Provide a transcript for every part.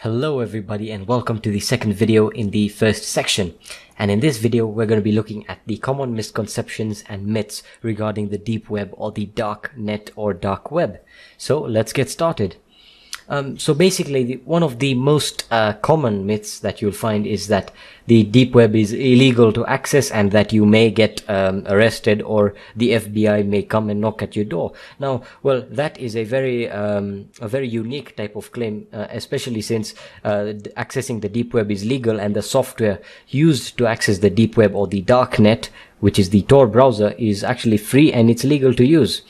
Hello everybody and welcome to the second video in the first section. And in this video we're going to be looking at the common misconceptions and myths regarding the deep web or the dark net or dark web. So let's get started. So basically one of the most common myths that you'll find is that the deep web is illegal to access and that you may get arrested or the FBI may come and knock at your door. Now, well, that is a very unique type of claim, especially since accessing the deep web is legal and the software used to access the deep web or the dark net, which is the Tor browser, is actually free and it's legal to use.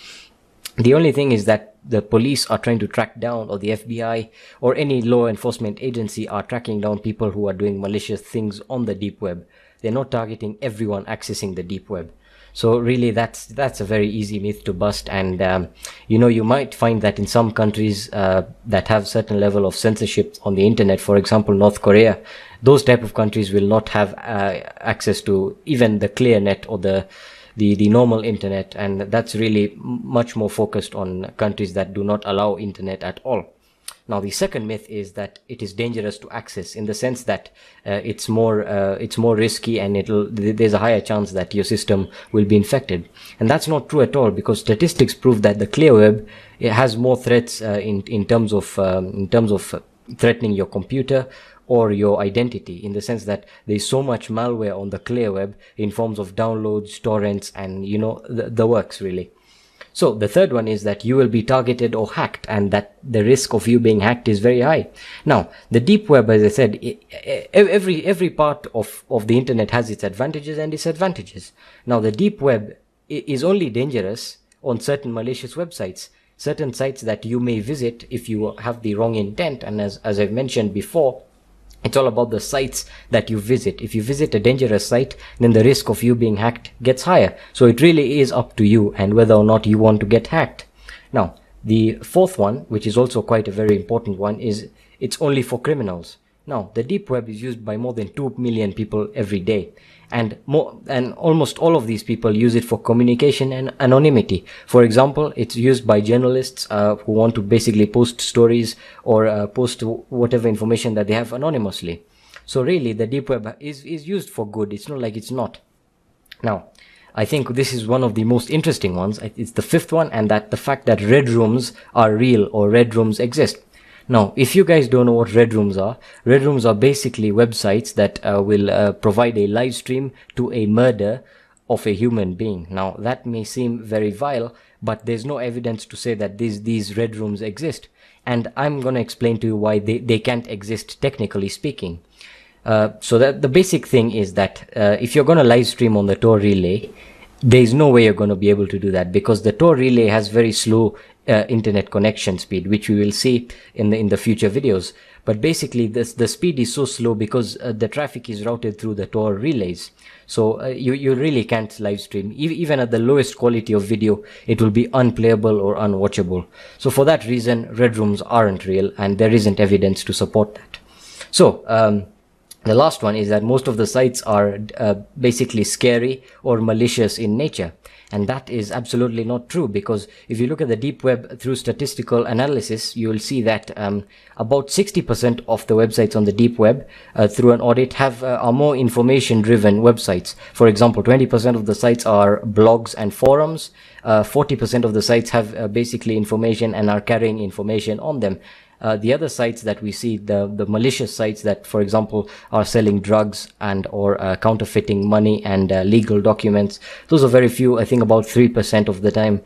The only thing is that the police are trying to track down, or the FBI or any law enforcement agency are tracking down people who are doing malicious things on the deep web. They're not targeting everyone accessing the deep web. So really that's a very easy myth to bust. And you might find that in some countries that have certain level of censorship on the internet, for example North Korea, those type of countries will not have access to even the clear net or the normal internet, and that's really much more focused on countries that do not allow internet at all. Now the second myth is that it is dangerous to access, in the sense that it's more risky and there's a higher chance that your system will be infected. And that's not true at all, because statistics prove that the clear web, it has more threats in terms of threatening your computer or your identity, in the sense that there's so much malware on the clear web in forms of downloads, torrents, and the works really. So the third one is that you will be targeted or hacked, and that the risk of you being hacked is very high. Now the deep web, as I said, every part of the internet has its advantages and disadvantages. Now the deep web is only dangerous on certain malicious websites, certain sites that you may visit if you have the wrong intent. And as I've mentioned before, it's all about the sites that you visit. If you visit a dangerous site, then the risk of you being hacked gets higher. So it really is up to you and whether or not you want to get hacked. Now, the fourth one, which is also quite a very important one, is it's only for criminals. Now, the deep web is used by more than 2 million people every day. And almost all of these people use it for communication and anonymity. For example, it's used by journalists who want to basically post stories or post whatever information that they have anonymously. So really, the deep web is used for good. It's not like it's not. Now, I think this is one of the most interesting ones. It's the fifth one, and that the fact that red rooms are real or red rooms exist. Now, if you guys don't know what red rooms are basically websites that will provide a live stream to a murder of a human being. Now, that may seem very vile, but there's no evidence to say that these red rooms exist. And I'm going to explain to you why they can't exist, technically speaking. So that the basic thing is that if you're going to live stream on the Tor relay, there's no way you're going to be able to do that, because the Tor relay has very slow internet connection speed, which we will see in the future videos. But basically the speed is so slow because the traffic is routed through the Tor relays. So you really can't live stream. Even at the lowest quality of video, it will be unplayable or unwatchable. So for that reason, red rooms aren't real, and there isn't evidence to support that. So the last one is that most of the sites are basically scary or malicious in nature. And that is absolutely not true, because if you look at the deep web through statistical analysis, you will see that about 60% of the websites on the deep web through an audit are more information driven websites. For example, 20% of the sites are blogs and forums. 40% of the sites have basically information and are carrying information on them. The other sites that we see, the malicious sites that, for example, are selling drugs and or counterfeiting money and legal documents, those are very few. I think about 3% of the time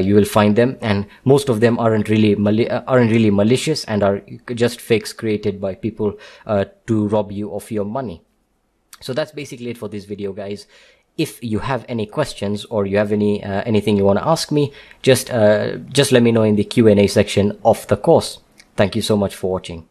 you will find them, and most of them aren't really malicious and are just fakes created by people to rob you of your money. So that's basically it for this video, guys. If you have any questions or you have anything you want to ask me, just let me know in the Q&A section of the course. Thank you so much for watching.